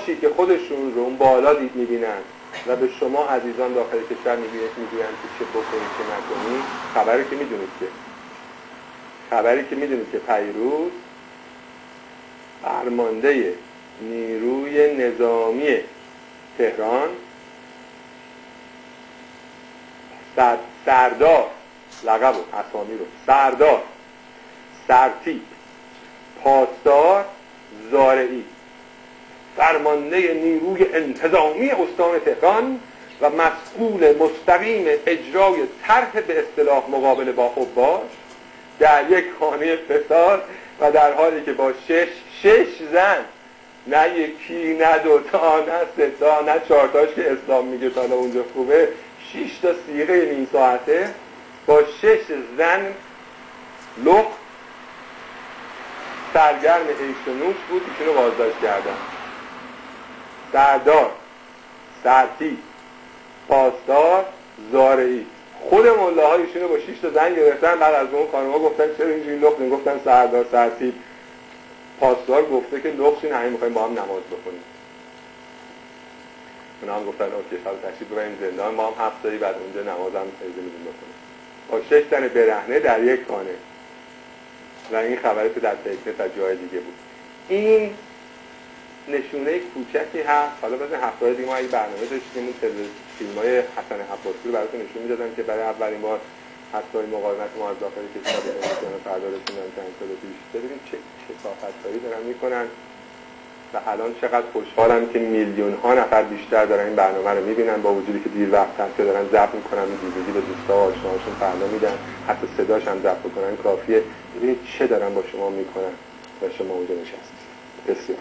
باشید که خودشون رو اون بالا میبینن و به شما عزیزان داخل کشور میگوین که چه بکنید چه نکنید. خبری که میدونید که پیروز فرمانده نیروی نظامی تهران سردار، لقب و اسامی رو، سردار، سرتیپ، پاسدار، زارعی، فرمانده نیروی انتظامی استان تهران و مسئول مستقیم اجرای طرح به اصطلاح مقابله با اوباش در یک خانه فساد و در حالی که با شش زن، نه یکی نه دوتا نه سه تا نه چهارتاش که اسلام میگه تا اونجا خوبه، 6 تا صیغه نیم ساعته با 6 زن لخت سرگرم عیش و نوش بود. ایشونو بازداشت کردن. سردار، سرتیپ، پاسدار، زارعی. خود ملاها ایشونو با 6 تا زن گرفتن. بعد از اون خانم‌ها گفتن چرا اینجوری لخت؟ گفتن سردار، سرتیپ، پاسدار گفته که لخشین همین می‌خوایم با هم نماز بخونیم. اونا هم گفتن اوکی شب تشریف ببریم زندان، ما هم 7 تایی بعد اونجا نماز هم سجده می‌دیم بخونیم. با 6 تن برهنه در یک خانه. و این خبری که در تکنس از جای دیگه بود. این نشونه کوچکی هست. حالا مثلا هفته دیگه ما این برنامه داشتیم، اون فیلم‌های حسن عباسی رو براتون نشون می‌دادم که برای اولین بار هسته‌های مقاومت ما از داخل کشور به نشون فردا رسوندن چند سال پیش. ببینید چه کثافت‌هایی دارن می‌کنن و الان چقدر خوشحالم که میلیون‌ها نفر بیشتر دارن این برنامه رو می‌بینن، با وجودی که دیر وقت هست که دارن ضبط می‌کنن و دیگه به دوستا و آشناهاشون فردا میدن، حتی صداش هم ضبط کنن کافیه. ببینید چه دارن با شما می‌کنن و شما اونجا نشستید. بسیار